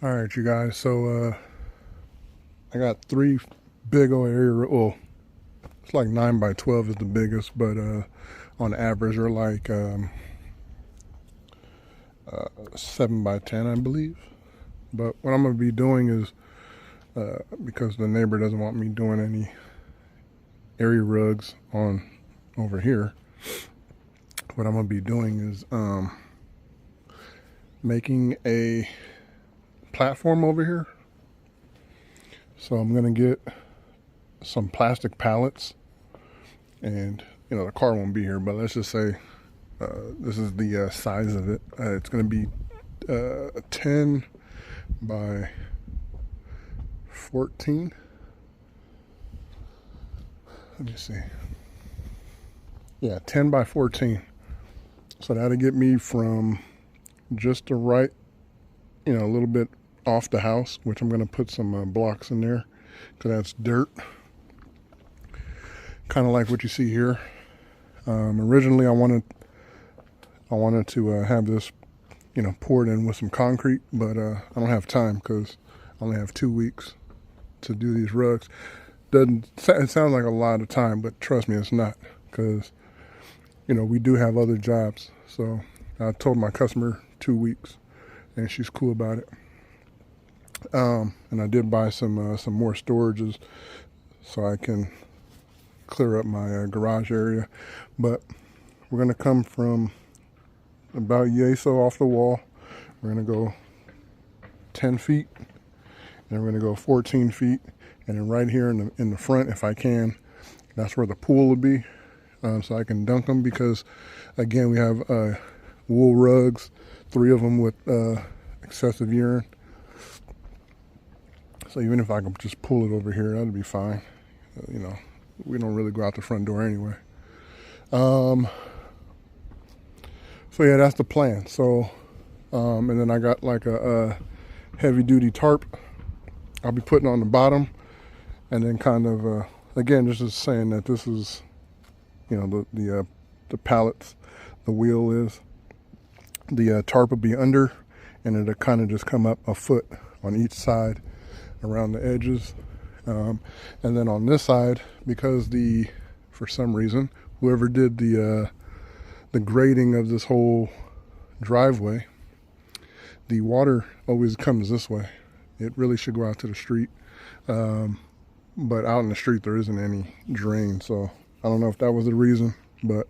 All right, you guys. So I got three big old area. Well, it's like 9 by 12 is the biggest, but on average they're like 7 by 10, I believe. But what I'm gonna be doing is because the neighbor doesn't want me doing any area rugs on over here. What I'm gonna be doing is making a platform over here. So I'm gonna get some plastic pallets, and the car won't be here, but let's just say this is the size of it. It's gonna be 10 by 14. Let me see. Yeah, 10 by 14. So that'll get me from just the right, a little bit off the house, which I'm going to put some blocks in there because that's dirt. Kind of like what you see here. Originally, I wanted to have this, poured in with some concrete, but I don't have time because I only have 2 weeks to do these rugs. It sounds like a lot of time, but trust me, it's not, because we do have other jobs. So I told my customer 2 weeks, and she's cool about it. And I did buy some more storages so I can clear up my garage area. But we're gonna come from about yay-so off the wall. We're gonna go 10 feet, and then we're gonna go 14 feet. And then right here in the front, if I can, that's where the pool will be, so I can dunk them, because again, we have wool rugs, 3 of them with excessive urine. So even if I can just pull it over here, that'd be fine. We don't really go out the front door anyway. So yeah, that's the plan. So and then I got like a heavy duty tarp I'll be putting on the bottom. And then kind of, again, just saying that this is, the pallets, the wheel is. The tarp will be under, and it'll kind of just come up a foot on each side around the edges. And then on this side, because for some reason, whoever did the grading of this whole driveway, the water always comes this way. It really should go out to the street. But out in the street, there isn't any drain. So I don't know if that was the reason, but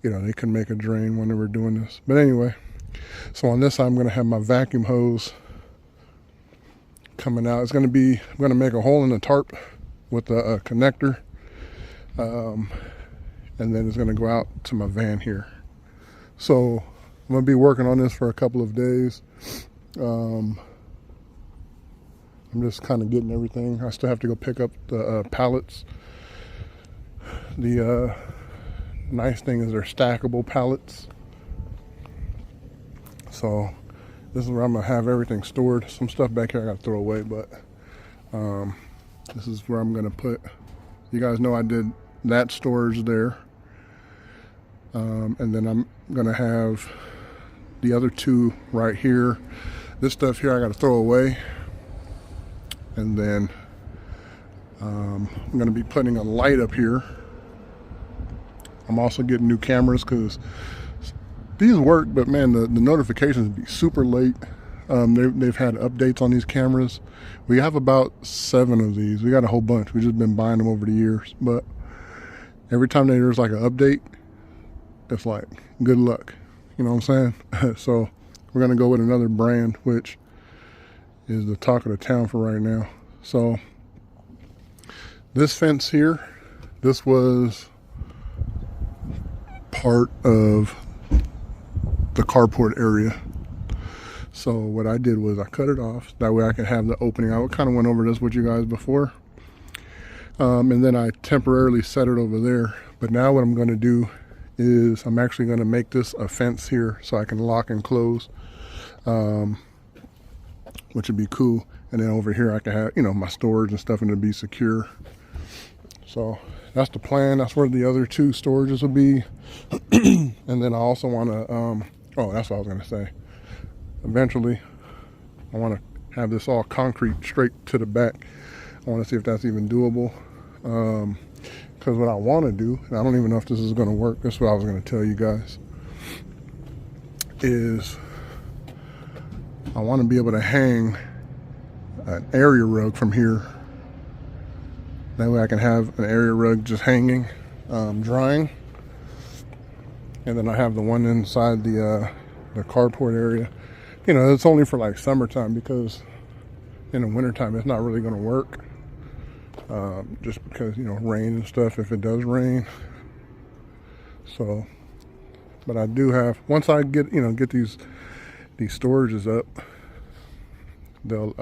they can make a drain when they were doing this. But anyway, so on this side, I'm going to have my vacuum hose coming out. I'm going to make a hole in the tarp with a connector. And then it's going to go out to my van here. So I'm going to be working on this for a couple of days. I'm just kind of getting everything. I still have to go pick up the pallets. The nice thing is they're stackable pallets. So this is where I'm going to have everything stored. Some stuff back here I got to throw away, but this is where I'm going to put. You guys know I did that storage there. And then I'm going to have the other 2 right here. This stuff here I got to throw away. And then I'm going to be putting a light up here. I'm also getting new cameras because these work, but man, the notifications be super late. They've had updates on these cameras. We have about 7 of these. We got a whole bunch. We've just been buying them over the years. But every time there's like an update, it's like, good luck. You know what I'm saying? So we're going to go with another brand, which is the talk of the town for right now. So this fence here, this was part of the carport area. So what I did was I cut it off. That way I could have the opening. I kind of went over this with you guys before. And then I temporarily set it over there. But now what I'm going to do is I'm actually going to make this a fence here so I can lock and close. Which would be cool. And then over here I can have, my storage and stuff, and it'll be secure. So that's the plan. That's where the other 2 storages will be. And then I also want to, that's what I was going to say. Eventually, I want to have this all concrete straight to the back. I want to see if that's even doable. Because what I want to do, and I don't even know if this is going to work, this is what I was going to tell you guys, is I want to be able to hang an area rug from here. That way I can have an area rug just hanging, drying. And then I have the one inside the carport area. You know, it's only for like summertime, because in the wintertime it's not really going to work. Just because, you know, rain and stuff, if it does rain. So, but I do have, once I get, you know, get these storages up, they'll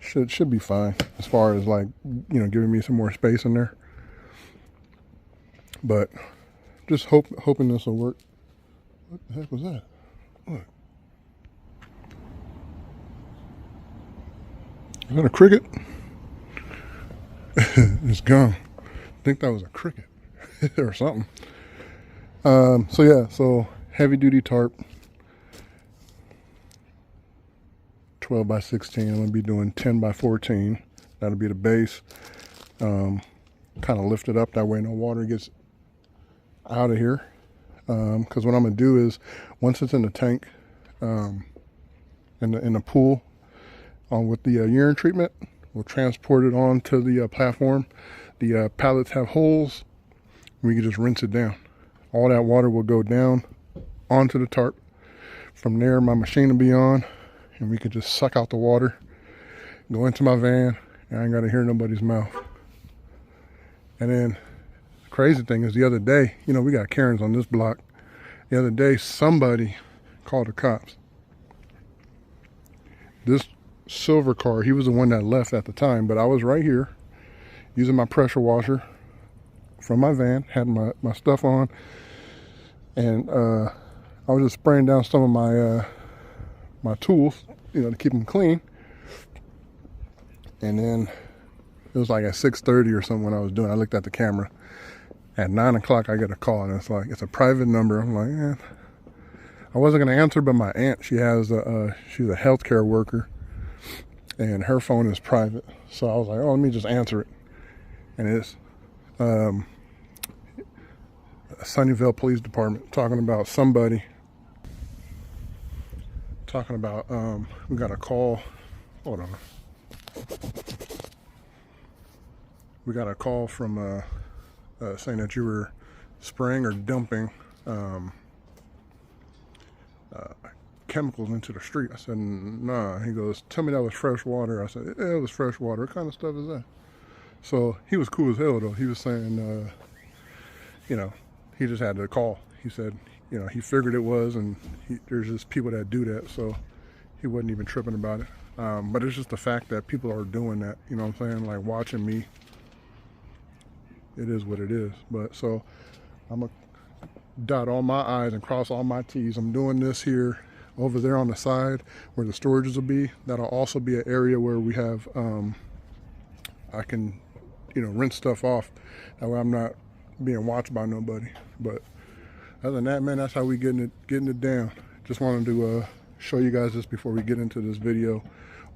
should be fine as far as, like, you know, giving me some more space in there. But just hoping this will work. What the heck was that? Look. Is that a cricket? It's gone. I think that was a cricket or something. So yeah, so heavy duty tarp, 12 by 16. I'm gonna be doing 10 by 14. That'll be the base. Kind of lift it up, that way no water gets out of here. Because what I'm gonna do is, once it's in the tank, in the pool, with the urine treatment, we'll transport it onto the platform. The pallets have holes. We can just rinse it down. All that water will go down onto the tarp. From there, my machine will be on, and we can just suck out the water, go into my van, and I ain't gotta hear nobody's mouth. And then the crazy thing is, the other day, you know, we got Karens on this block. The other day, somebody called the cops. This silver car, he was the one that left at the time, but I was right here using my pressure washer from my van, had my stuff on, and I was just spraying down some of my my tools, you know, to keep them clean. And then it was like at 6:30 or something when I was doing, I looked at the camera. At 9 o'clock I get a call, and it's like, it's a private number. I'm like, I wasn't gonna answer, but my aunt, she's a healthcare worker, and her phone is private. So I was like, oh, let me just answer it. And it's Sunnyvale Police Department talking about somebody, we got a call, hold on. We got a call from saying that you were spraying or dumping chemicals into the street. I said, nah. He goes, tell me that was fresh water. I said, yeah, it was fresh water. What kind of stuff is that? So he was cool as hell, though. He was saying, you know, he just had to call. He said, you know, he figured it was, and there's just people that do that, so he wasn't even tripping about it. But it's just the fact that people are doing that, you know what I'm saying? Like, watching me. It is what it is. But so I'm going to dot all my I's and cross all my T's. I'm doing this here. Over there on the side where the storages will be, that'll also be an area where we have, I can, you know, rinse stuff off. That way I'm not being watched by nobody. But other than that, man, that's how we getting it down. Just wanted to show you guys this before we get into this video,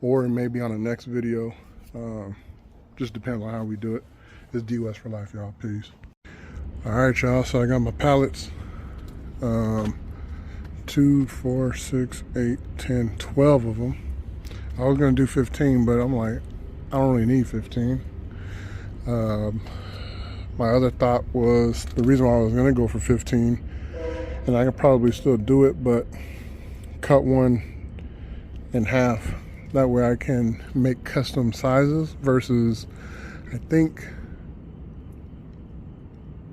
or maybe on the next video. Just depends on how we do it. It's DWES for life, y'all. Peace. All right, y'all. So I got my pallets. 2, 4, 6, 8, 10, 12 of them. I was gonna do 15, but I'm like, I don't really need 15. My other thought was, the reason why I was gonna go for 15, and I could probably still do it, but cut one in half. That way I can make custom sizes versus, I think,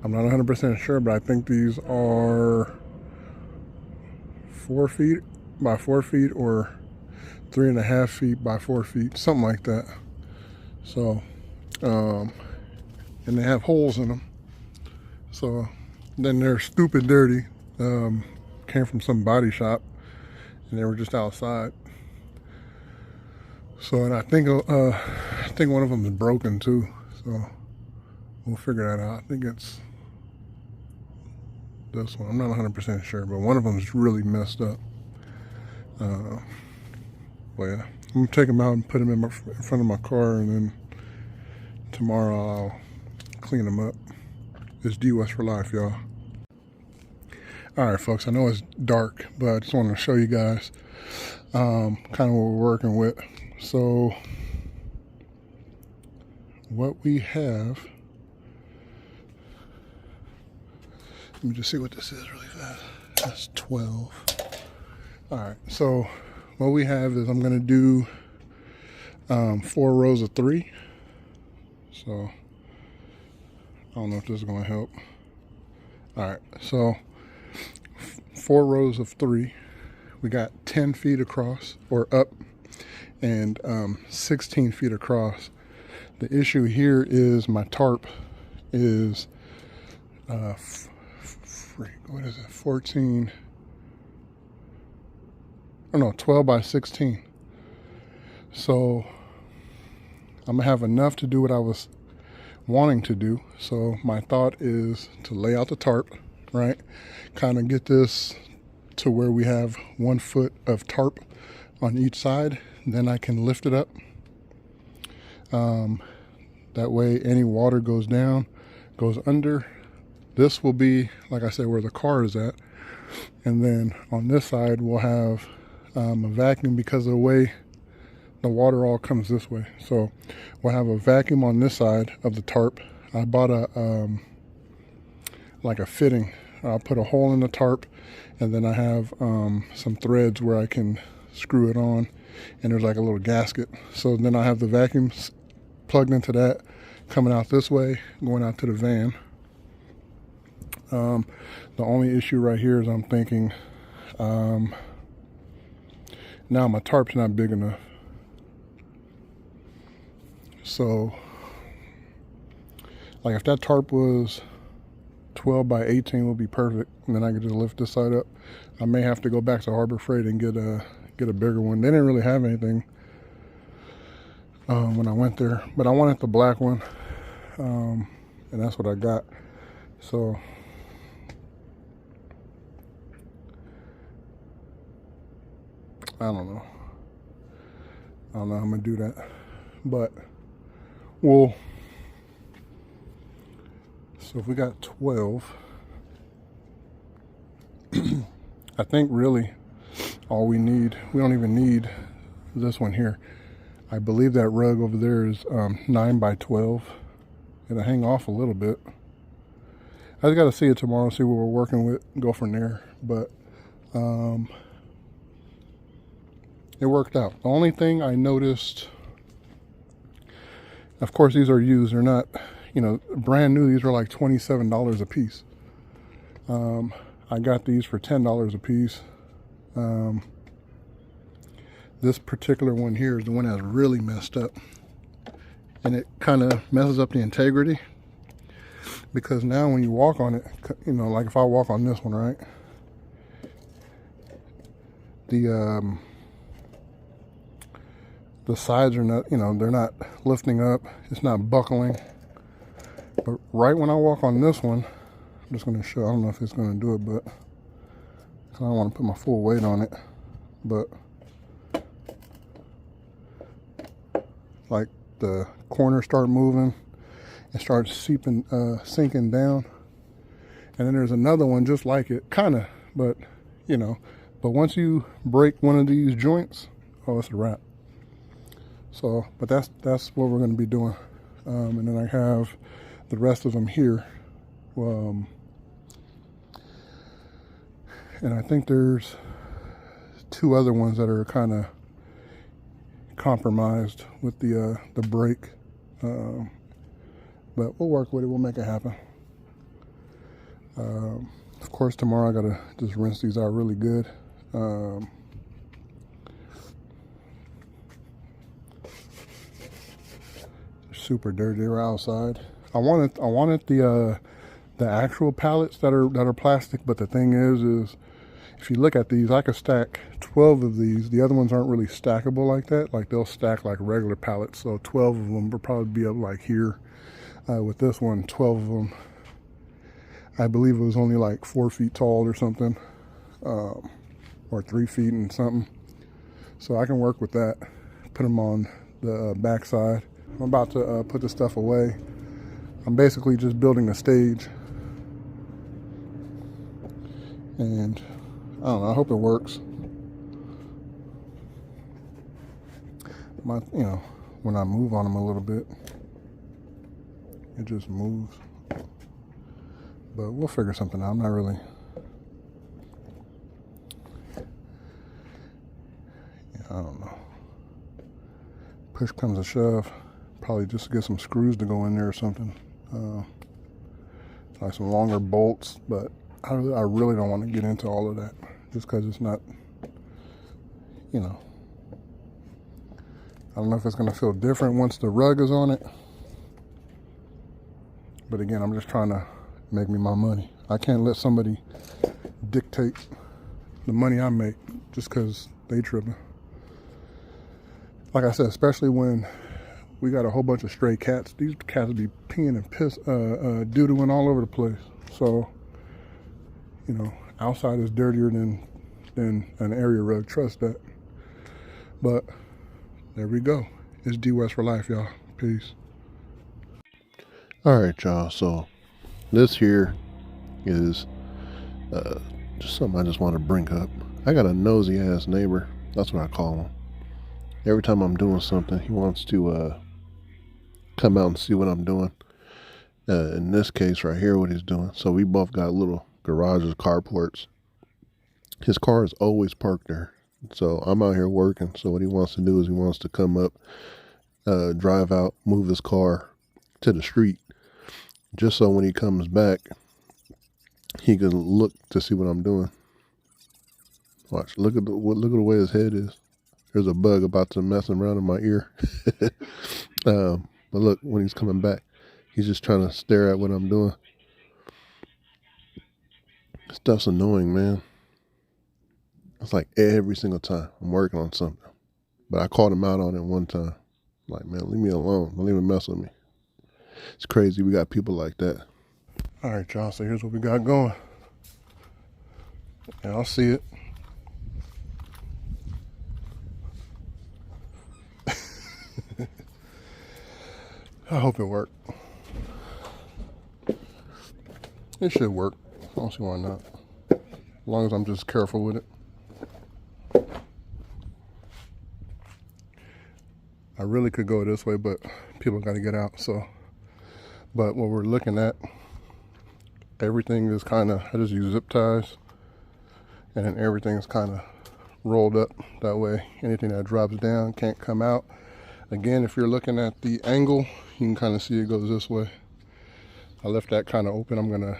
I'm not 100% sure, but I think these are 4 feet by 4 feet or 3.5 feet by 4 feet, something like that. So, and they have holes in them. So then they're stupid dirty. Came from some body shop, and they were just outside. So, and I think one of them is broken too. So we'll figure that out. I think it's this one. I'm not 100% sure, but one of them is really messed up. Well, yeah, I'm gonna take them out and put them in front of my car, and then tomorrow I'll clean them up. It's DWES for life, y'all. All right, folks, I know it's dark, but I just want to show you guys kind of what we're working with. So what we have, let me just see what this is really fast. That's 12. All right, so what we have is I'm going to do 4 rows of 3. So I don't know if this is going to help. All right, so 4 rows of 3. We got 10 feet across or up and 16 feet across. The issue here is my tarp is what is it, 14, oh no, 12 by 16. So I'm gonna have enough to do what I was wanting to do. So my thought is to lay out the tarp, right? Kind of get this to where we have 1 foot of tarp on each side. Then I can lift it up. That way any water goes down, goes under. This will be, like I said, where the car is at. And then on this side, we'll have a vacuum because of the way the water all comes this way. So we'll have a vacuum on this side of the tarp. I bought a like a fitting. I'll put a hole in the tarp, and then I have some threads where I can screw it on, and there's like a little gasket. So then I have the vacuum plugged into that, coming out this way, going out to the van. The only issue right here is I'm thinking now my tarp's not big enough. So like if that tarp was 12 by 18 would be perfect, and then I could just lift this side up. I may have to go back to Harbor Freight and get a bigger one. They didn't really have anything when I went there, but I wanted the black one, and that's what I got. So I don't know how I'm gonna do that, but we'll. So if we got 12, I think really all we need, we don't even need this one here. I believe that rug over there is 9 by 12. It'll hang off a little bit. I just got to see it tomorrow, see what we're working with, go from there. But it worked out. The only thing I noticed, of course, these are used. They're not, you know, brand new. These are like $27 a piece. I got these for $10 a piece. This particular one here is the one that's really messed up, and it kind of messes up the integrity, because now when you walk on it, you know, like if I walk on this one, right, the sides are not, you know, they're not lifting up, it's not buckling. But right when I walk on this one, I'm just going to show, I don't know if it's going to do it, but I don't want to put my full weight on it, but like the corners start moving and start sinking down. And then there's another one just like it, kind of, but you know, but once you break one of these joints, oh, it's a wrap. So, but that's what we're going to be doing. And then I have the rest of them here. And I think there's 2 other ones that are kind of compromised with the brake. But we'll work with it. We'll make it happen. Of course, tomorrow I got to just rinse these out really good. Super dirty. They were outside. I wanted the actual pallets that are plastic, but the thing is if you look at these, I could stack 12 of these. The other ones aren't really stackable like that. Like they'll stack like regular pallets. So 12 of them will probably be up like here. With this one, 12 of them. I believe it was only like 4 feet tall or something, or 3 feet and something. So I can work with that. Put them on the back side. I'm about to put this stuff away. I'm basically just building a stage. And I don't know, I hope it works. When I move on them a little bit, it just moves. But we'll figure something out. I'm not really, I don't know. Push comes to shove, probably just get some screws to go in there or something. Like some longer bolts, but I really don't want to get into all of that just because it's not, I don't know if it's going to feel different once the rug is on it. But again, I'm just trying to make me my money. I can't let somebody dictate the money I make just because they tripping. Like I said, especially when we got a whole bunch of stray cats. These cats be peeing and doo-dooing all over the place. So, outside is dirtier than an area rug. Trust that. But there we go. It's DWES for life, y'all. Peace. All right, y'all. So this here is just something I just want to bring up. I got a nosy ass neighbor. That's what I call him. Every time I'm doing something, he wants to come out and see what I'm doing. In this case right here, what he's doing. So we both got little garages, carports. His car is always parked there. So I'm out here working. So what he wants to do is he wants to come up, drive out, move his car to the street, just so when he comes back, he can look to see what I'm doing. Watch, look at the way his head is. There's a bug about to mess around in my ear. But look, when he's coming back, he's just trying to stare at what I'm doing. Stuff's annoying, man. It's like every single time I'm working on something. But I called him out on it one time. Like, man, leave me alone. Don't even mess with me. It's crazy we got people like that. All right, y'all, so here's what we got going. Y'all see it. I hope it worked. It should work. I don't see why not. As long as I'm just careful with it. I really could go this way, but people got to get out. But what we're looking at, everything is kind of, I just use zip ties, and everything is kind of rolled up. That way, anything that drops down can't come out. Again, if you're looking at the angle, you can kind of see it goes this way. I left that kind of open. I'm gonna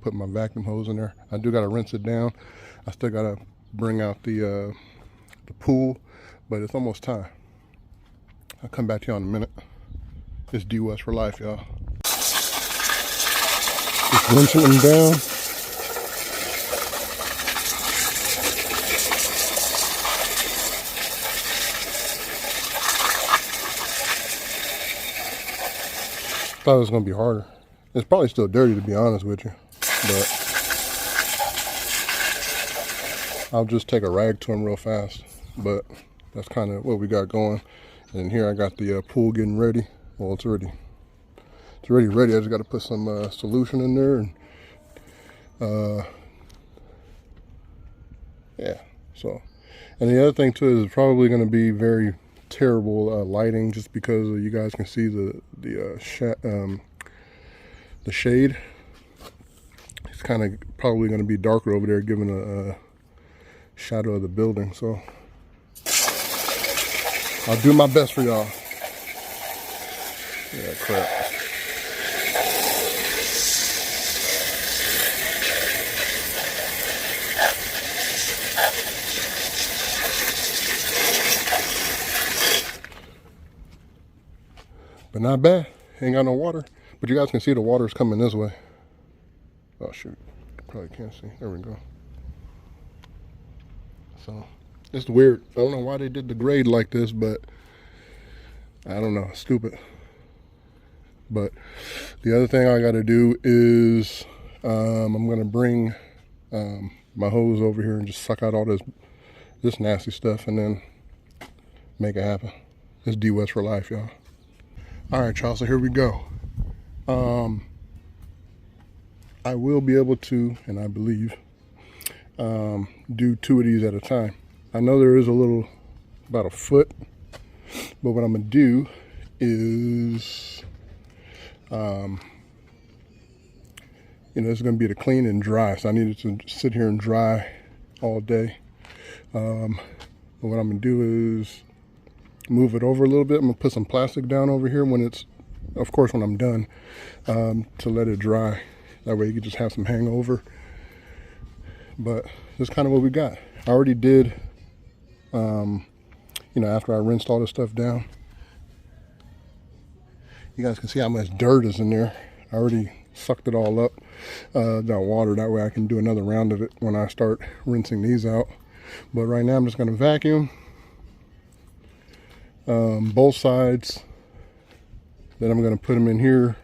put my vacuum hose in there. I do gotta rinse it down. I still gotta bring out the pool, but it's almost time. I'll come back to you in a minute. It's DWES for life, y'all. Just rinsing them down. Thought it was gonna be harder. It's probably still dirty, to be honest with you, but I'll just take a rag to them real fast. But that's kind of what we got going. And here I got the pool getting ready. Well, it's already ready. I just got to put some solution in there, and yeah. So, and the other thing too is probably going to be very terrible lighting, just because you guys can see the shade. It's kind of probably going to be darker over there, giving a shadow of the building. So I'll do my best for y'all. Yeah, crap. But not bad. Ain't got no water. But you guys can see the water's coming this way. Oh shoot. Probably can't see. There we go. So it's weird. I don't know why they did the grade like this, but I don't know. Stupid. But the other thing I got to do is I'm gonna bring my hose over here and just suck out all this nasty stuff and then make it happen. It's DWES for life, y'all. All right, y'all, so here we go. I will be able to, and I believe, do 2 of these at a time. I know there is about a foot, but what I'm gonna do is, it's gonna be to clean and dry. So I needed to sit here and dry all day. But what I'm gonna do is move it over a little bit. I'm gonna put some plastic down over here when I'm done, to let it dry. That way you can just have some hangover. But that's kind of what we got. I already did, after I rinsed all this stuff down. You guys can see how much dirt is in there. I already sucked it all up, that water. That way I can do another round of it when I start rinsing these out. But right now I'm just gonna vacuum both sides. Then I'm gonna put them in here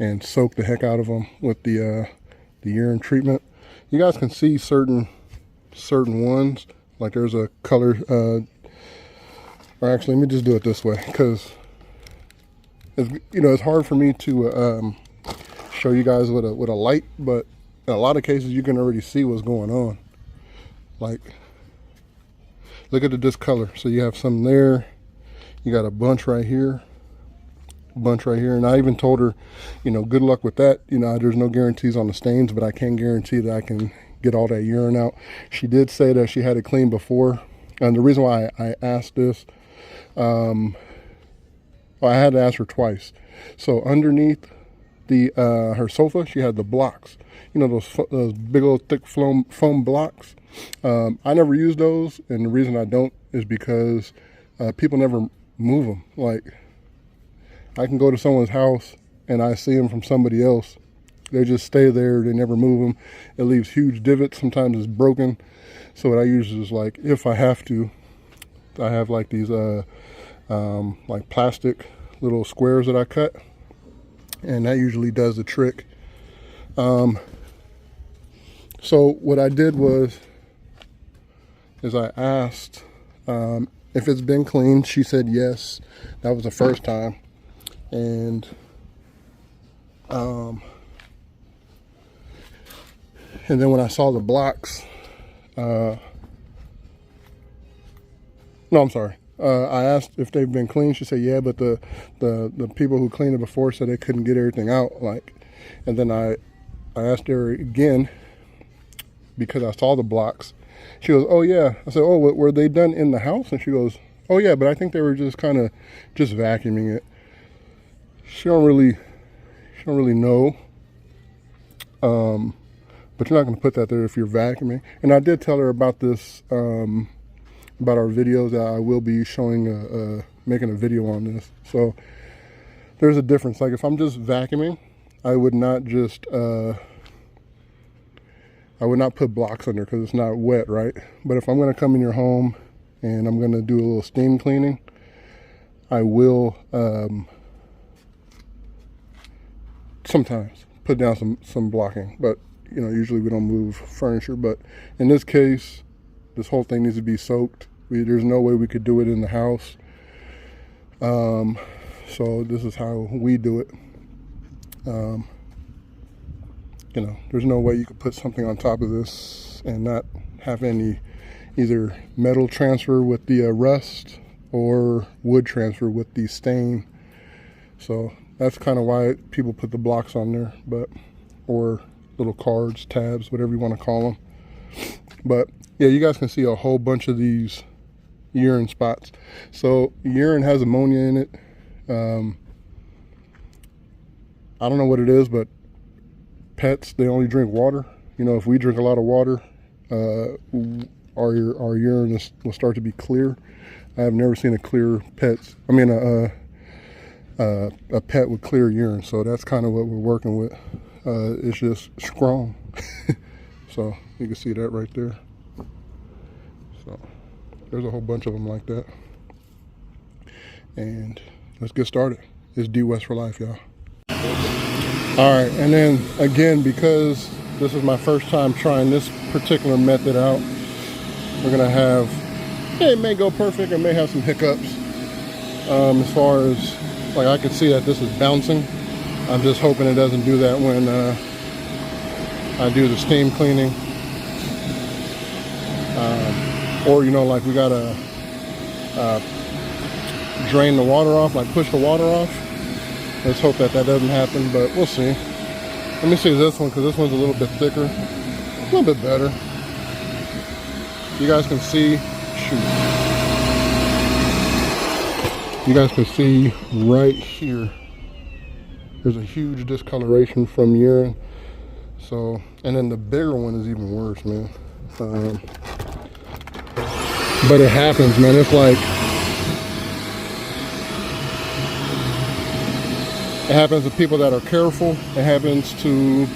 and soak the heck out of them with the urine treatment. You guys can see certain ones, like there's a color, or actually let me just do it this way, because it's hard for me to show you guys with a light, but in a lot of cases you can already see what's going on. Like, look at the discolor. So you have some there, you got a bunch right here, and I even told her, good luck with that. There's no guarantees on the stains, but I can guarantee that I can get all that urine out. She did say that she had it cleaned before, and the reason why I asked this, I had to ask her twice. So underneath her sofa, she had the blocks, those big old thick foam blocks. I never use those, and the reason I don't is because people never move them. Like, I can go to someone's house and I see them from somebody else. They just stay there. They never move them. It leaves huge divots. Sometimes it's broken. So what I use is, like, if I have to, I have like these like plastic little squares that I cut, and that usually does the trick. So what I did is I asked if it's been cleaned. She said yes. That was the first time. And then when I saw the blocks, no, I'm sorry. I asked if they've been cleaned. She said yeah, but the people who cleaned it before said they couldn't get everything out. And then I asked her again because I saw the blocks. She goes, oh yeah. I said, oh, were they done in the house? And she goes, oh yeah, but I think they were just kind of just vacuuming it. She don't really know. But you're not going to put that there if you're vacuuming. And I did tell her about this, about our videos, that I will be showing, making a video on this. So there's a difference. Like, if I'm just vacuuming, I would not just, I would not put blocks under because it's not wet, right? But if I'm going to come in your home and I'm going to do a little steam cleaning, I will, sometimes put down some blocking, but usually we don't move furniture. But in this case, this whole thing needs to be soaked. There's no way we could do it in the house. So this is how we do it. There's no way you could put something on top of this and not have any either metal transfer with the rust or wood transfer with the stain. So that's kind of why people put the blocks on there, or little cards, tabs, whatever you want to call them. But yeah, you guys can see a whole bunch of these urine spots. So urine has ammonia in it. I don't know what it is, but pets, they only drink water. If we drink a lot of water, our urine will start to be clear. I have never seen a pet with clear urine. So that's kind of what we're working with. It's just strong. So you can see that right there. So there's a whole bunch of them like that. And let's get started. It's DWES for life, y'all. All right, and then again, because this is my first time trying this particular method out, we're gonna have, yeah, it may go perfect, it may have some hiccups. As far as, like, I can see that this is bouncing. I'm just hoping it doesn't do that when I do the steam cleaning. Or, you know, like we gotta drain the water off, like push the water off. Let's hope that that doesn't happen, but we'll see. Let me see this one, because this one's a little bit thicker, a little bit better. You guys can see, shoot. You guys can see right here, there's a huge discoloration from urine. So, and then the bigger one is even worse, man. But it happens, man. It's like, it happens to people that are careful. It happens to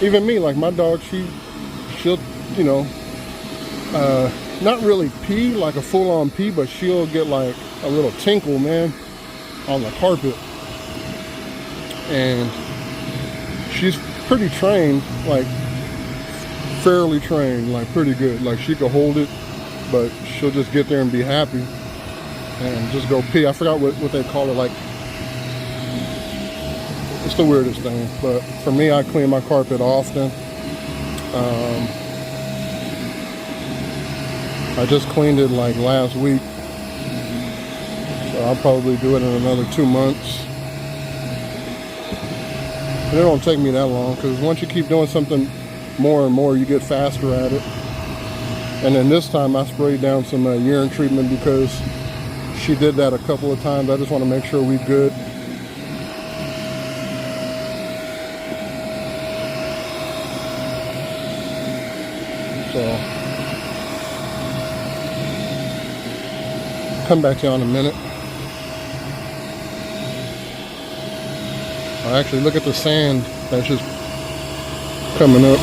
even me. Like my dog, she'll, you know, not really pee, like a full-on pee, but she'll get like a little tinkle, man, on the carpet. And she's pretty trained, like fairly trained, like pretty good. Like she could hold it, but she'll just get there and be happy and just go pee. I forgot what they call it, like, it's the weirdest thing. But for me, I clean my carpet often. I just cleaned it like last week, so I'll probably do it in another 2 months. But it don't take me that long, because once you keep doing something more and more, you get faster at it. And then this time I sprayed down some urine treatment because she did that a couple of times. I just want to make sure we're good. So, come back to you in a minute. Actually, look at the sand that's just coming up.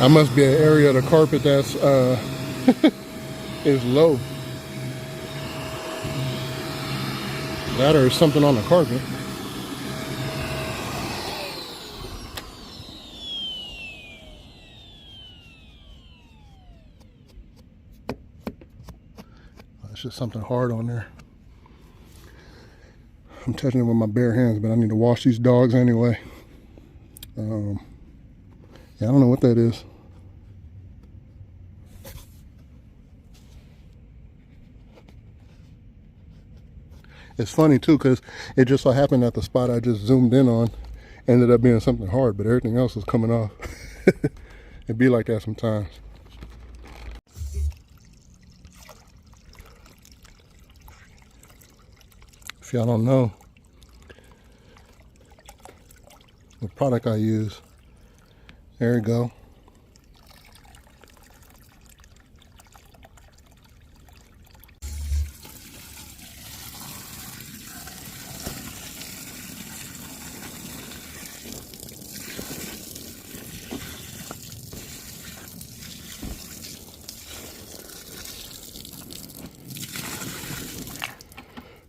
That must be an area of the carpet that's is low. That or something on the carpet. It's just something hard on there. I'm touching it with my bare hands, but I need to wash these dogs anyway. Yeah, I don't know what that is. It's funny too, because it just so happened that the spot I just zoomed in on ended up being something hard, but everything else was coming off. It'd be like that sometimes. If y'all don't know the product I use, there you go.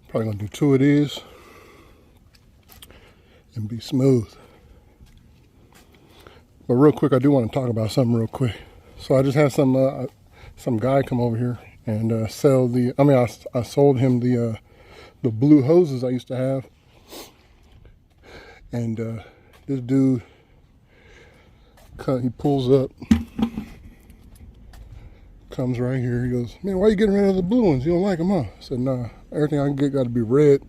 Probably gonna do 2 of these and be smooth. But real quick, I do want to talk about something real quick. So I just had some guy come over here and sell the. I mean, I sold him the blue hoses I used to have, and this dude, he pulls up, comes right here. He goes, "Man, why are you getting rid of the blue ones? You don't like them, huh?" I said, "Nah, everything I can get got to be red."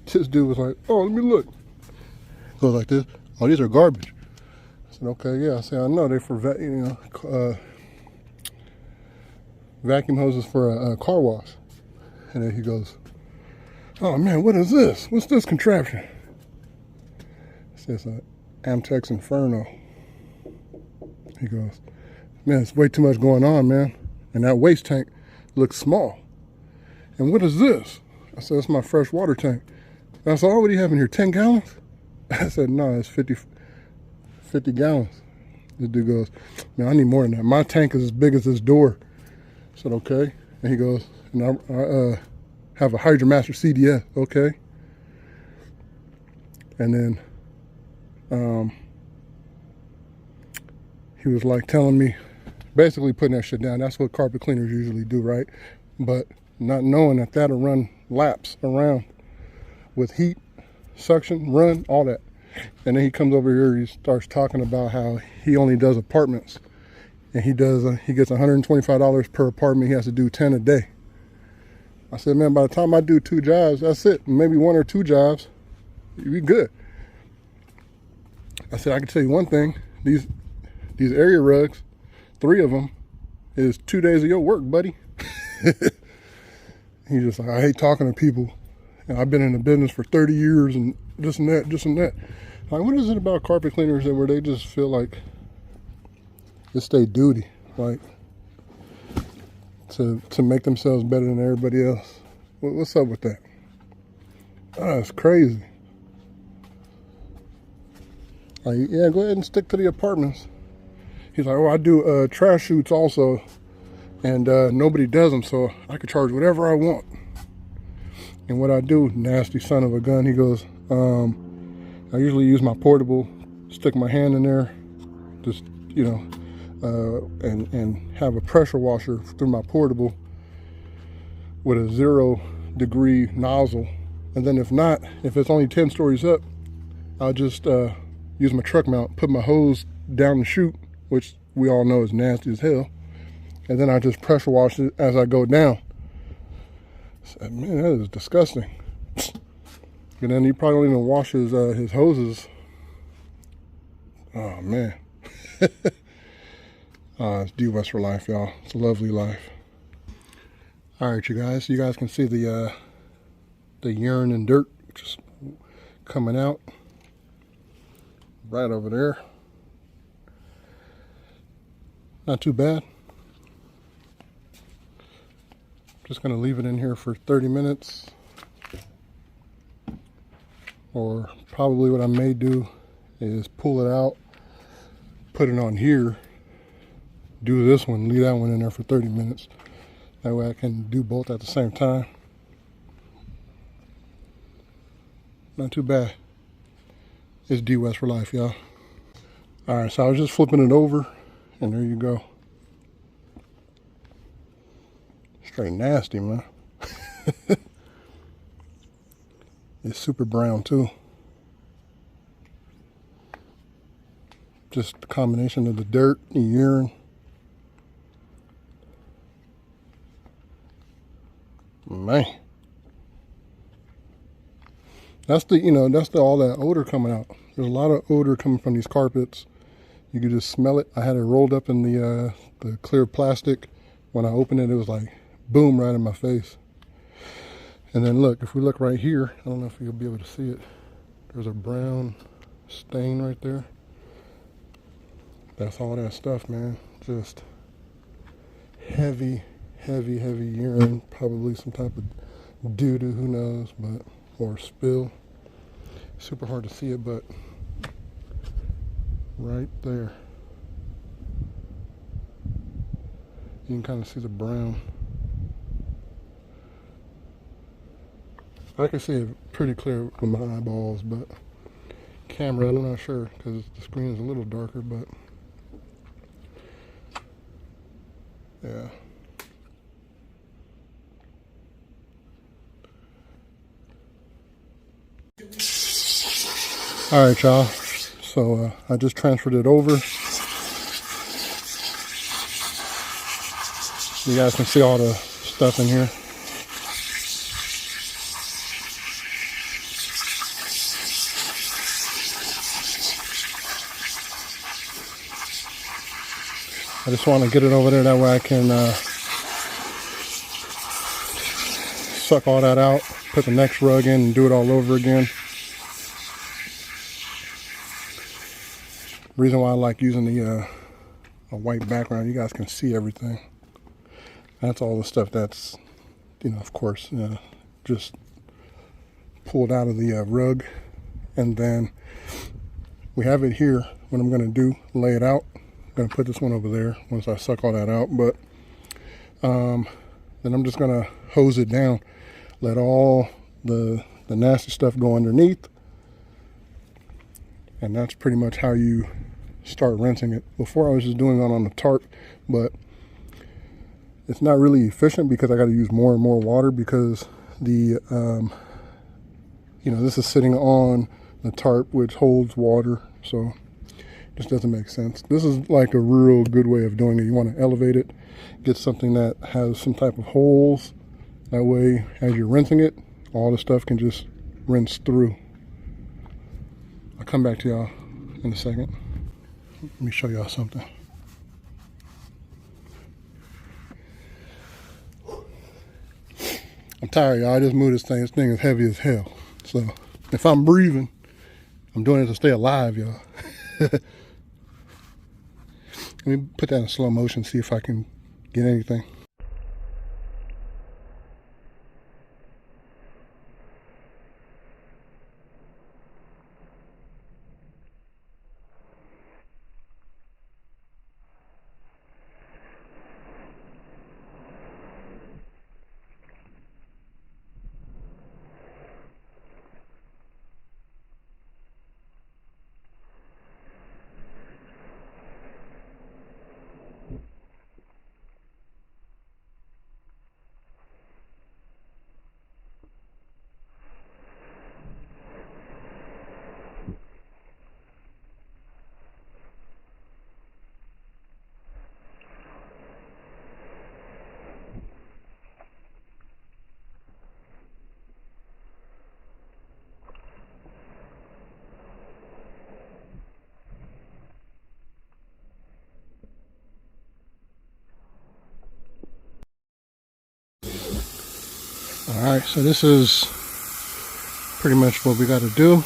This dude was like, "Oh, let me look." Goes like this. "Oh, these are garbage." I said, "Okay, yeah." I said, "I know they're for vacuum hoses for a car wash." And then he goes, "Oh man, what is this? What's this contraption?" It says Amtex Inferno. He goes, "Man, it's way too much going on, man. And that waste tank looks small. And what is this? I said, it's my fresh water tank. And I said, oh, what do you have in here, 10 gallons? I said, no, it's 50 gallons. The dude goes, man, I need more than that. My tank is as big as this door. I said, okay. And he goes, and I have a HydroMaster CDS. Okay. And then he was like telling me, basically putting that shit down. That's what carpet cleaners usually do, right? But not knowing that that'll run laps around with heat, suction, run, all that. And then he comes over here, he starts talking about how he only does apartments. And he gets $125 per apartment. He has to do 10 a day. I said, man, by the time I do 2 jobs, that's it. Maybe 1 or 2 jobs, you'll be good. I said, I can tell you one thing. These area rugs, 3 of them, is 2 days of your work, buddy. He's just like, I hate talking to people. And I've been in the business for 30 years and this and that, this and that. Like, what is it about carpet cleaners that where they just feel like it's their duty, like to make themselves better than everybody else? What's up with that? It's crazy. Like, yeah, go ahead and stick to the apartments. He's like, oh, I do trash shoots also, and nobody does them, so I can charge whatever I want. And what I do, nasty son of a gun, he goes, I usually use my portable, stick my hand in there, just, you know, and have a pressure washer through my portable with a 0-degree nozzle. And then if it's only 10 stories up, I'll just use my truck mount, put my hose down the chute, which we all know is nasty as hell. And then I just pressure wash it as I go down. I said, man, that is disgusting. And then he probably don't even wash his hoses. Oh, man. It's DWES for life, y'all. It's a lovely life. All right, you guys can see the urine and dirt just coming out right over there. Not too bad. Just gonna leave it in here for 30 minutes. Or probably what I may do is pull it out, put it on here, do this one, leave that one in there for 30 minutes. That way I can do both at the same time. Not too bad. It's DWES for life, y'all. All right, so I was just flipping it over, and there you go. Straight nasty, man. It's super brown too. Just the combination of the dirt, the urine. Man. That's all that odor coming out. There's a lot of odor coming from these carpets. You can just smell it. I had it rolled up in the clear plastic. When I opened it, it was like boom, right in my face. And then look, if we look right here, I don't know if you'll be able to see it. There's a brown stain right there. That's all that stuff, man. Just heavy urine. Probably some type of doo-doo, who knows, but, or spill. Super hard to see it, but right there. You can kind of see the brown. I can see it pretty clear with my eyeballs, but camera, I'm not sure because the screen is a little darker, but yeah. All right, y'all. So I just transferred it over. You guys can see all the stuff in here. I just want to get it over there, that way I can suck all that out, put the next rug in and do it all over again. Reason why I like using the a white background, you guys can see everything. That's all the stuff that's, of course, just pulled out of the rug. And then we have it here. What I'm going to do, lay it out. I'm going to put this one over there once I suck all that out. But then I'm just going to hose it down. Let all the nasty stuff go underneath. And that's pretty much how you start rinsing it. Before I was just doing it on the tarp, but it's not really efficient because I got to use more and more water because the, this is sitting on the tarp, which holds water. So it just doesn't make sense. This is like a real good way of doing it. You want to elevate it, get something that has some type of holes. That way, as you're rinsing it, all the stuff can just rinse through. I'll come back to y'all in a second. Let me show y'all something. I'm tired, y'all. I just moved this thing. This thing is heavy as hell. So if I'm breathing, I'm doing it to stay alive, y'all. Let me put that in slow motion, see if I can get anything. All right, so this is pretty much what we got to do.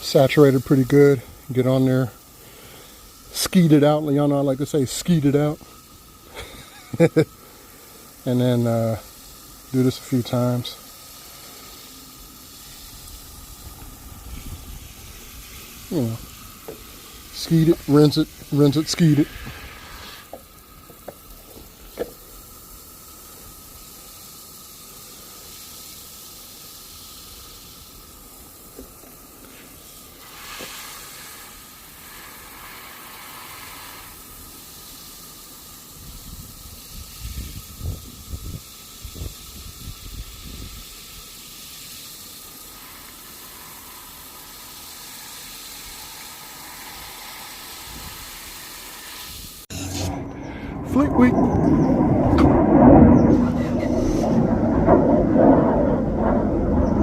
Saturated pretty good. Get on there, skeet it out. Y'all know I like to say skeet it out. And then do this a few times. Skeet it, rinse it, skeet it. Fleet week.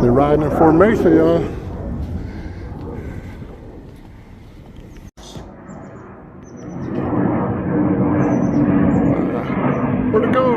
They're riding in formation, y'all. Where'd it go?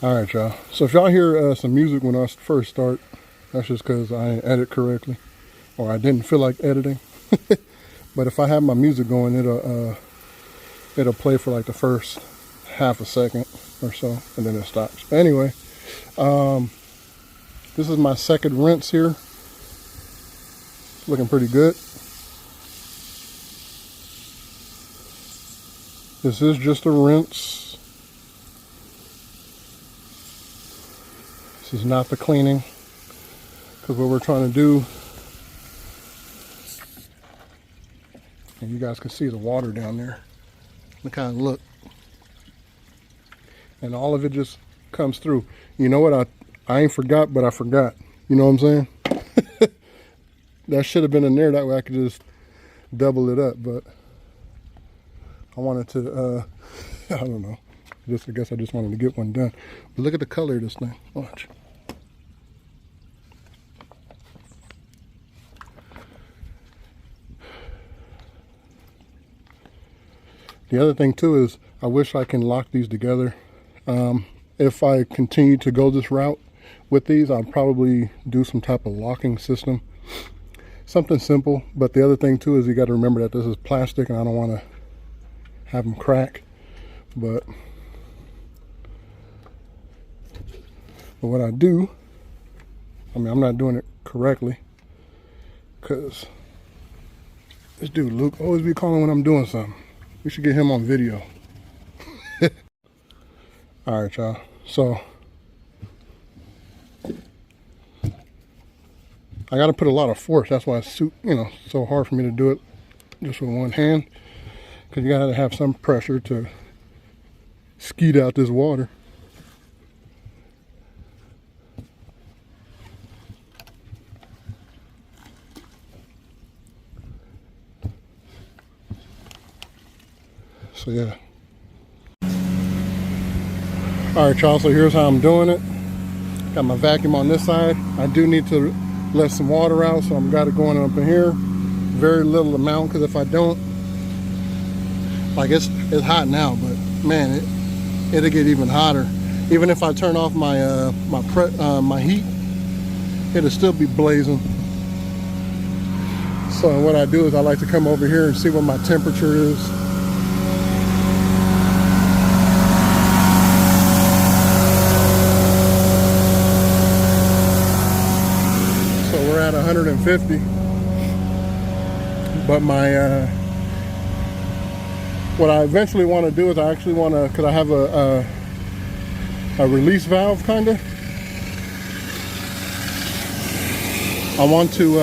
All right, y'all. So if y'all hear some music when I first start, that's just because I didn't edit correctly, or I didn't feel like editing. But if I have my music going, it'll play for like the first half a second or so, and then it stops. But anyway, this is my second rinse here. Looking pretty good. This is just a rinse. This is not the cleaning, because what we're trying to do And you guys can see the water down there. Look how it look. And all of it just comes through. You know what? I ain't forgot, but I forgot. You know what I'm saying? That should have been in there. That way I could just double it up. But I wanted to, I don't know. I guess I just wanted to get one done. But look at the color of this thing. Watch. The other thing too is I wish I can lock these together. If I continue to go this route with these, I'll probably do some type of locking system. Something simple. But the other thing too is you got to remember that this is plastic and I don't want to have them crack. But what I do, I mean, I'm not doing it correctly because this dude Luke always be calling when I'm doing something. We should get him on video. All right, y'all. So I got to put a lot of force. That's why it's so hard for me to do it just with one hand, because you got to have some pressure to skeet out this water. So yeah. All right, y'all, so here's how I'm doing it. Got my vacuum on this side. I do need to let some water out, so I've got it going up in here. Very little amount, because if I don't, like it's hot now, but man, it'll get even hotter. Even if I turn off my my heat, it'll still be blazing. So what I do is I like to come over here and see what my temperature is. At 150, but my what I eventually want to do is I actually want to, because I have a release valve kind of. I want to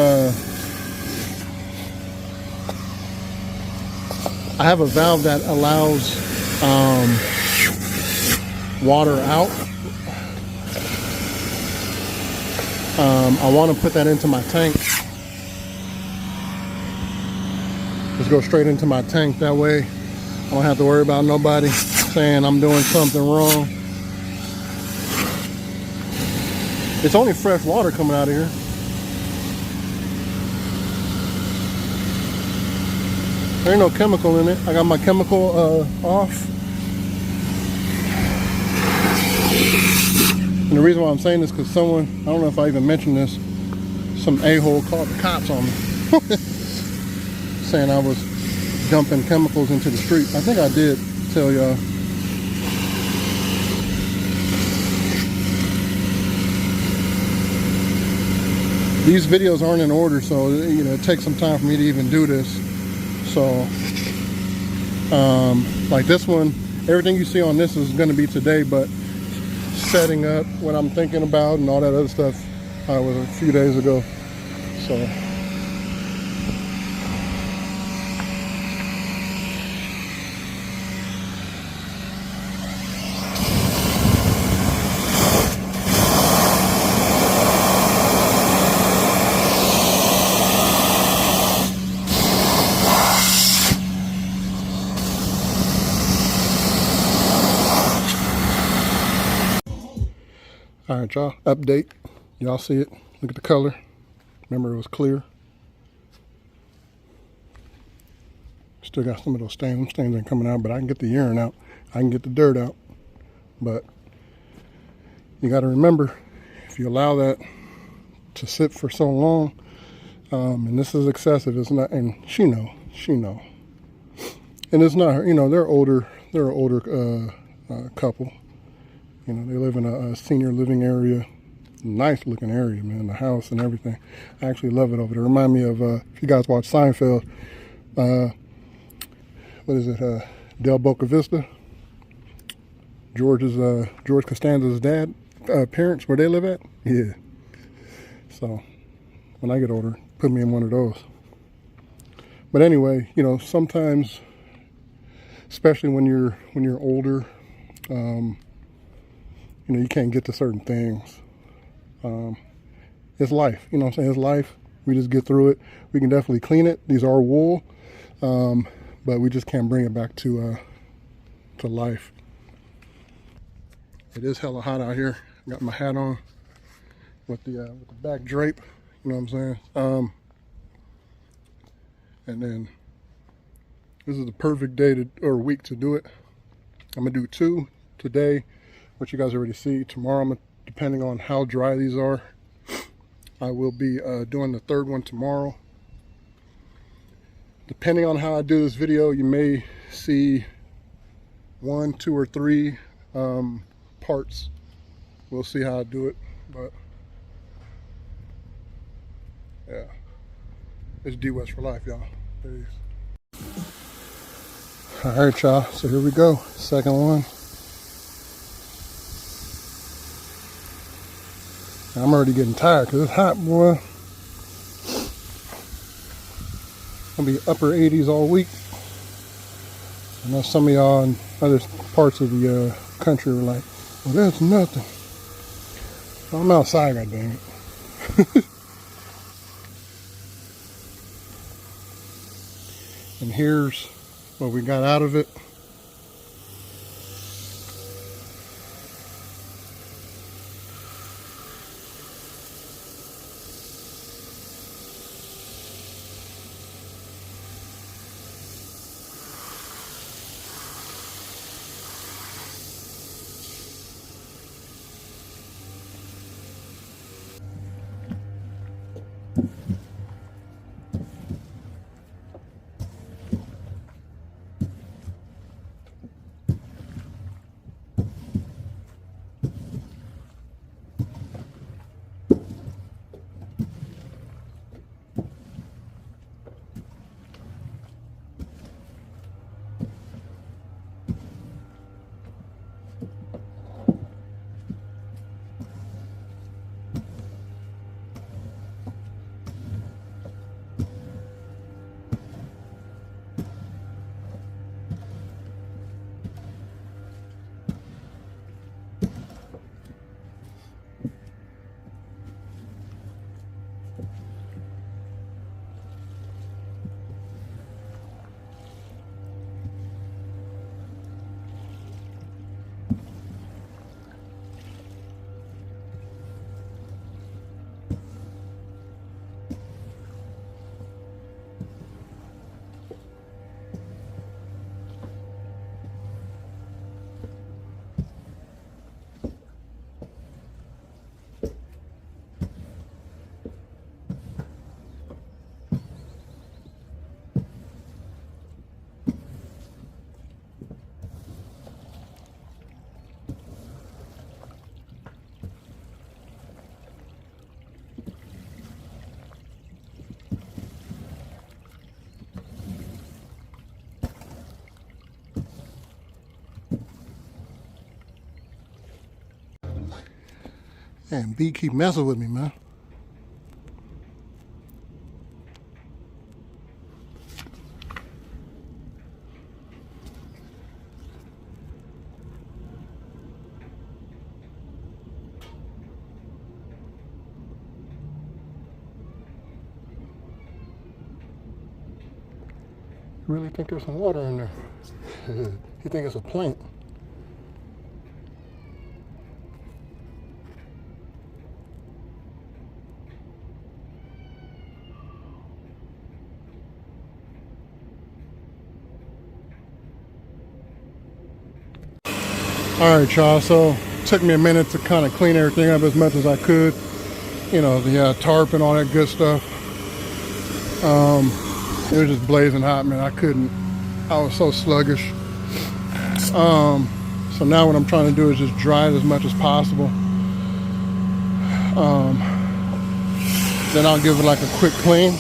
I have a valve that allows water out. I want to put that into my tank. Just go straight into my tank. That way I don't have to worry about nobody saying I'm doing something wrong. It's only fresh water coming out of here. There ain't no chemical in it. I got my chemical off. And the reason why I'm saying this is because someone, I don't know if I even mentioned this, some a-hole called the cops on me. Saying I was dumping chemicals into the street. I think I did tell y'all. These videos aren't in order, so it takes some time for me to even do this. So, like this one, everything you see on this is going to be today, but setting up what I'm thinking about and all that other stuff was a few days ago. So all right, y'all, update. Y'all see it? Look at the color. Remember, it was clear. Still got some of those stains. Them stains ain't coming out, but I can get the urine out. I can get the dirt out. But you got to remember, if you allow that to sit for so long, and this is excessive, it's not. And she know, and it's not. They're older. They're an older couple. They live in a senior living area. Nice looking area, man. The house and everything. I actually love it over there. Remind me of, if you guys watch Seinfeld, what is it? Del Boca Vista. George Costanza's dad, parents, where they live at? Yeah. So, when I get older, put me in one of those. But anyway, you know, sometimes, especially when you're older, you know, you can't get to certain things. It's life, you know what I'm saying? It's life. We just get through it. We can definitely clean it. These are wool, but we just can't bring it back to life. It is hella hot out here. Got my hat on with the back drape. You know what I'm saying? And then this is the perfect day or week to do it. I'm gonna do 2 today, which you guys already see. Tomorrow, depending on how dry these are, I will be doing the 3rd one tomorrow. Depending on how I do this video, you may see 1, 2, or 3 parts. We'll see how I do it, but yeah, it's DWES for life, y'all. Peace. All right, y'all, so here we go, 2nd one. I'm already getting tired because it's hot, boy. I'll be upper 80s all week. I know some of y'all in other parts of the country are like, well, that's nothing. Well, I'm outside, goddammit. And here's what we got out of it. And B keep messing with me, man. Really think there's some water in there. You think it's a plant? All right, y'all, so it took me a minute to kind of clean everything up as much as I could. You know, the tarp and all that good stuff. It was just blazing hot, man. I was so sluggish. So now what I'm trying to do is just dry it as much as possible. Then I'll give it like a quick clean.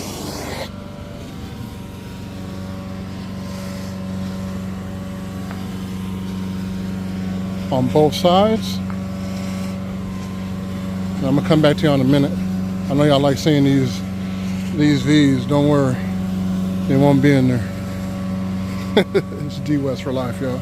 On both sides. And I'm gonna come back to you in a minute. I know y'all like seeing these V's, don't worry. They won't be in there. It's DWES for life, y'all.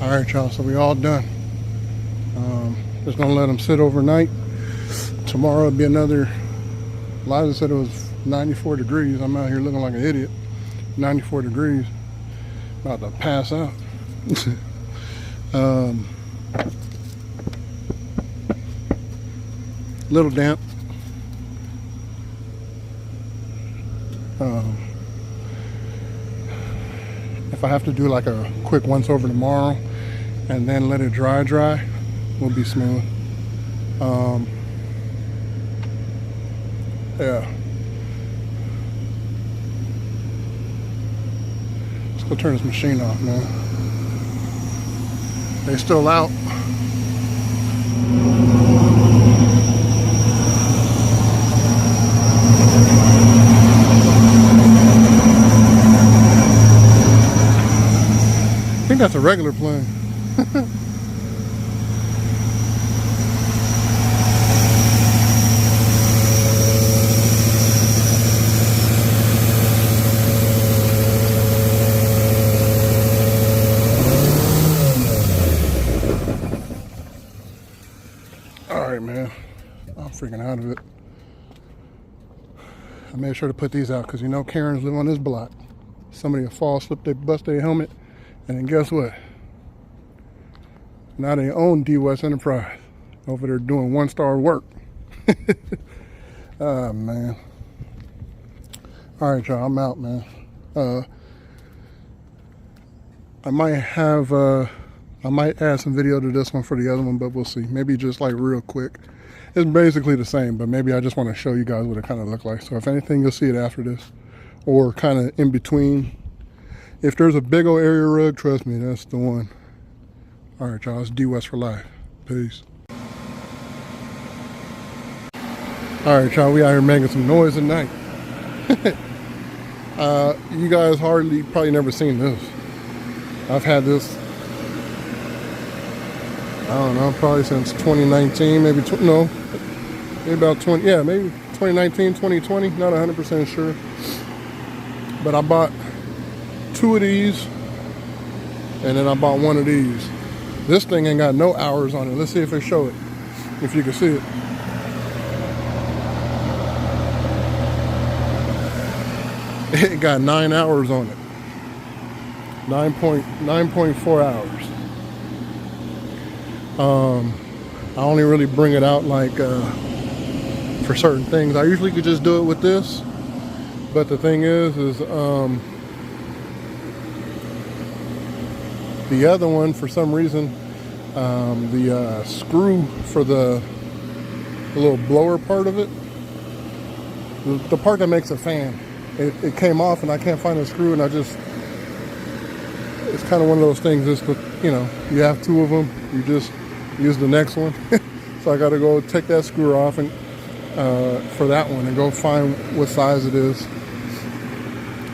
All right, y'all, so we all done. Just gonna let them sit overnight. Tomorrow will be another, Liza said it was 94 degrees. I'm out here looking like an idiot. 94 degrees. About to pass out. Little damp. If I have to do like a quick once over tomorrow and then let it dry, we'll be smooth. Yeah. Let's go turn this machine off, man. They still out. I think that's a regular plane. Alright, man. I'm freaking out of it. I made sure to put these out because you know Karens live on this block. Somebody will fall, slip, they bust their helmet, and then guess what? Now they own DWES Enterprise over there doing one-star work. Oh, man. All right, y'all, I'm out, man. I might add some video to this one for the other one, but we'll see. Maybe just like real quick. It's basically the same, but maybe I just want to show you guys what it kind of looked like. So if anything, you'll see it after this or kind of in between. If there's a big old area rug, trust me, that's the one. All right, y'all, it's DWES for life. Peace. All right, y'all, we out here making some noise at night. You guys probably never seen this. I've had this, I don't know, probably since 2019, maybe about 20, yeah, maybe 2019, 2020, not 100% sure. But I bought 2 of these, and then I bought 1 of these. This thing ain't got no hours on it. Let's see if it show it, if you can see it. It got 9 hours on it. 9.4 hours. I only really bring it out like for certain things. I usually could just do it with this, but the thing is the other one, for some reason, the screw for the little blower part of it, the part that makes a fan, it came off and I can't find the screw, and I just it's kind of one of those things. Just, you know, you have two of them, you just use the next one. So I got to go take that screw off and for that one and go find what size it is.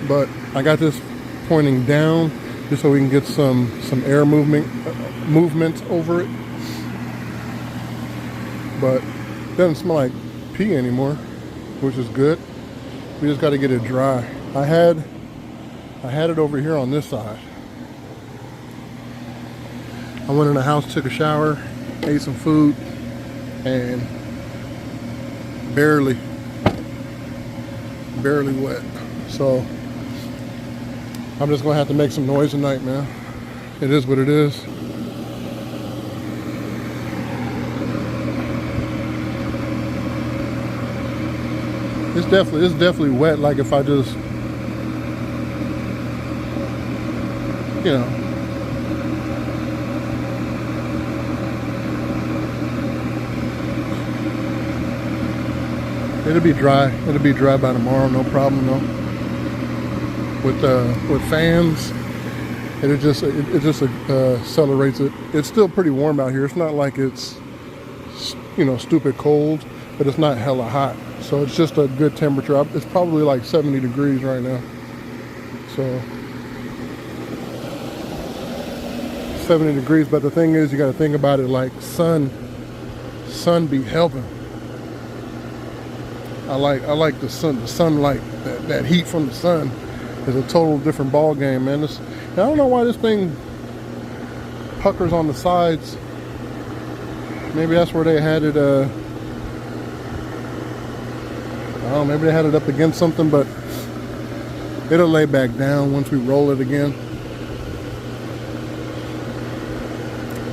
But I got this pointing down just so we can get some air movement over it. But it doesn't smell like pee anymore, which is good. We just got to get it dry. I had it over here on this side. I went in the house, took a shower, ate some food, and barely wet. So I'm just gonna have to make some noise tonight, man. It is what it is. It's definitely wet. Like if I just, you know, it'll be dry. It'll be dry by tomorrow, no problem though. With fans, it just accelerates it. It's still pretty warm out here. It's not like it's, you know, stupid cold, but it's not hella hot. So it's just a good temperature. It's probably like 70 degrees right now. So 70 degrees, but the thing is, you got to think about it like sun be helping. I like the sunlight, that heat from the sun is a total different ball game, man. I don't know why this thing puckers on the sides. Maybe that's where they had it. I don't know, maybe they had it up against something, but it'll lay back down once we roll it again.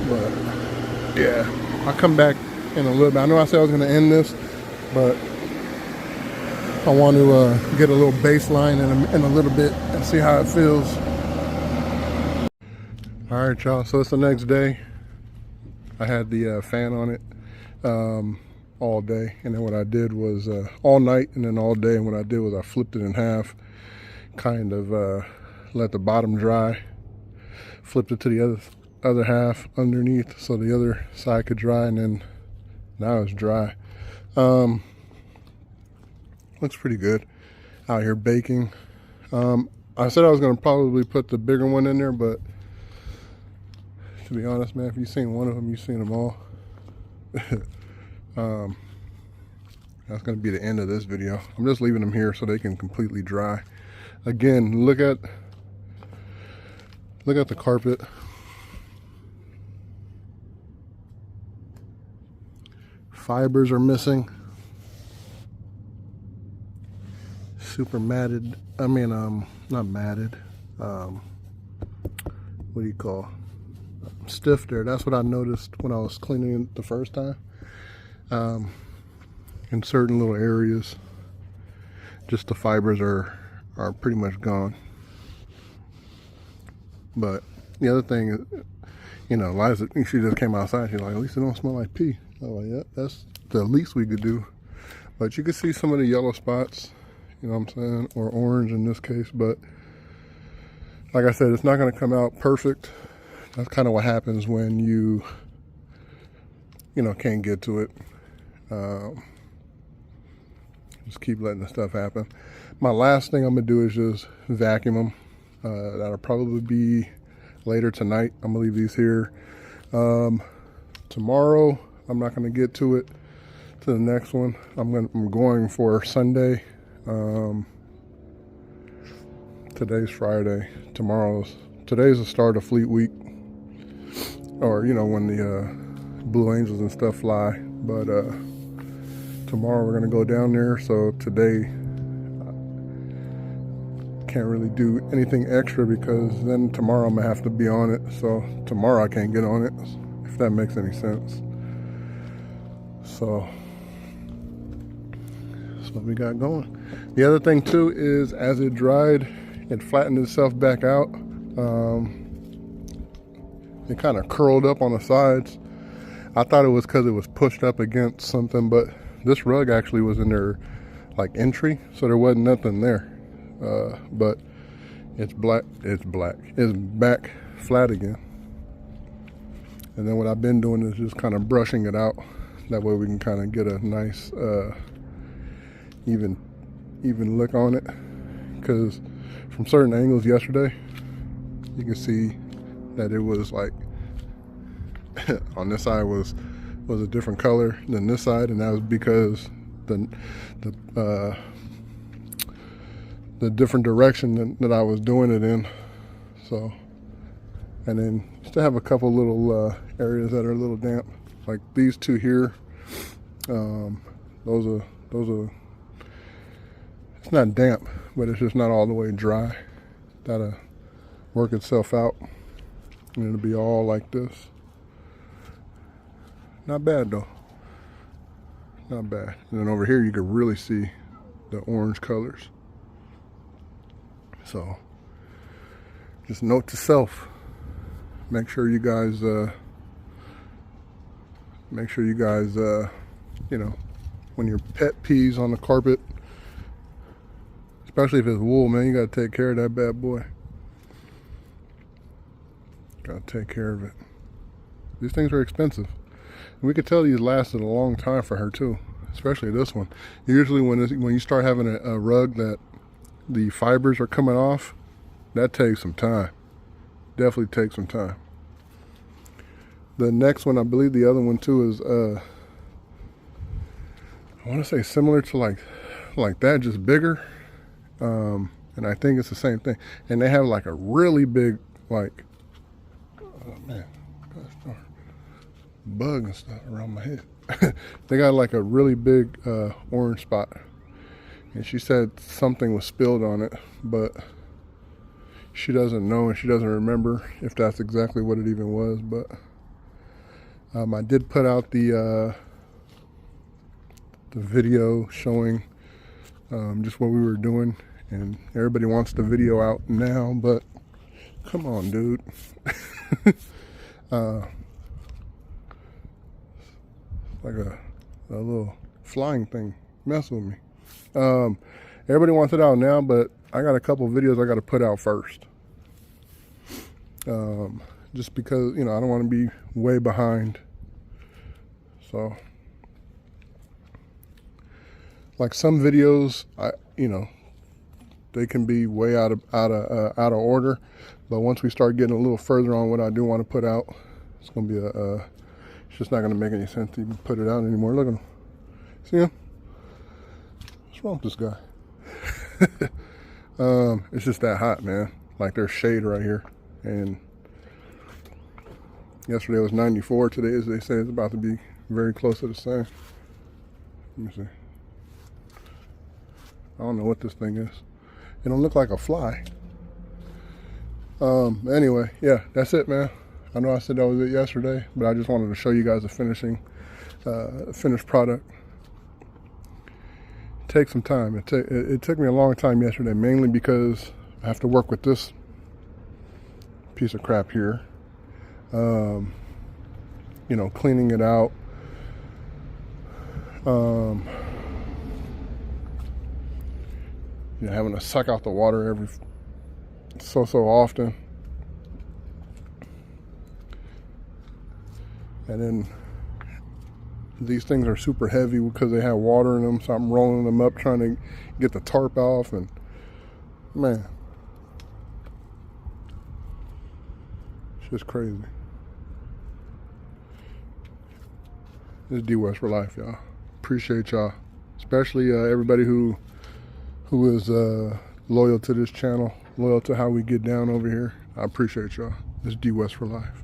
But yeah, I'll come back in a little bit. I know I said I was going to end this, but I want to get a little baseline in a little bit and see how it feels. All right, y'all, so it's the next day. I had the fan on it all day, and then what I did was all night and then all day, and what I did was I flipped it in half, kind of let the bottom dry, flipped it to the other half underneath so the other side could dry, and then now it's dry. Looks pretty good out here baking. I said I was going to probably put the bigger one in there, but to be honest, man, if you've seen one of them, you've seen them all. That's going to be the end of this video. I'm just leaving them here so they can completely dry. Again, look at the carpet. Fibers are missing. Super matted. I mean, not matted. What do you call? Stiff there. That's what I noticed when I was cleaning it the first time. In certain little areas, just the fibers are pretty much gone. But the other thing is, you know, Liza, she just came outside. She's like, at least it don't smell like pee. I was like, yeah, that's the least we could do. But you can see some of the yellow spots, you know what I'm saying, or orange in this case. But like I said, it's not going to come out perfect. That's kind of what happens when you know, can't get to it. Just keep letting the stuff happen. My last thing I'm gonna do is just vacuum them. That'll probably be later tonight. I'm gonna leave these here. Tomorrow, I'm not gonna get to it to the next one. I'm going for Sunday. Today's Friday. Today's the start of Fleet Week, or you know, when the Blue Angels and stuff fly. But tomorrow we're gonna go down there. So today can't really do anything extra because then tomorrow I'm gonna have to be on it. So tomorrow I can't get on it, if that makes any sense. So that's what we got going. The other thing too is, as it dried, it flattened itself back out. It kind of curled up on the sides. I thought it was because it was pushed up against something, but this rug actually was in their like entry, so there wasn't nothing there. But it's back flat again. And then what I've been doing is just kind of brushing it out. That way we can kind of get a nice even look on it. Because from certain angles yesterday, you can see that it was like on this side was a different color than this side, and that was because the different direction that I was doing it in. So, and then still have a couple little areas that are a little damp, like these two here. Those are. It's not damp, but it's just not all the way dry. That'll work itself out, and it'll be all like this. Not bad though. Not bad. And then over here you can really see the orange colors. So, just note to self: make sure you guys, you know, when your pet pees on the carpet, especially if it's wool, man, you gotta take care of that bad boy. Gotta take care of it. These things are expensive. And we could tell these lasted a long time for her too, especially this one. Usually when you start having a rug that the fibers are coming off, that takes some time. Definitely takes some time. The next one, I believe the other one too, is I want to say similar to like that, just bigger. And I think it's the same thing. And they have like a really big, like, oh man, gosh darn, bug and stuff around my head. They got like a really big orange spot. And she said something was spilled on it, but she doesn't know and she doesn't remember if that's exactly what it even was. But I did put out the video showing just what we were doing, and everybody wants the video out now, but come on, dude. Like a little flying thing mess with me. Everybody wants it out now, but I got a couple videos I got to put out first. Just because, you know, I don't want to be way behind. So, like some videos, they can be way out of order. But once we start getting a little further on what I do want to put out, it's gonna be it's just not gonna make any sense to even put it out anymore. Look at him. See him? What's wrong with this guy? It's just that hot, man. Like there's shade right here, and yesterday was 94. Today, as they say, it's about to be very close to the same. Let me see. I don't know what this thing is. It don't look like a fly. Anyway, yeah, that's it, man. I know I said that was it yesterday, but I just wanted to show you guys the finished product. It takes some time. It took me a long time yesterday, mainly because I have to work with this piece of crap here. You know, cleaning it out. You know, having to suck out the water every so often. And then these things are super heavy because they have water in them, so I'm rolling them up trying to get the tarp off, and man, it's just crazy. This is DWES for life, y'all. Appreciate y'all, especially everybody who is loyal to this channel, loyal to how we get down over here. I appreciate y'all. This is DWES for life.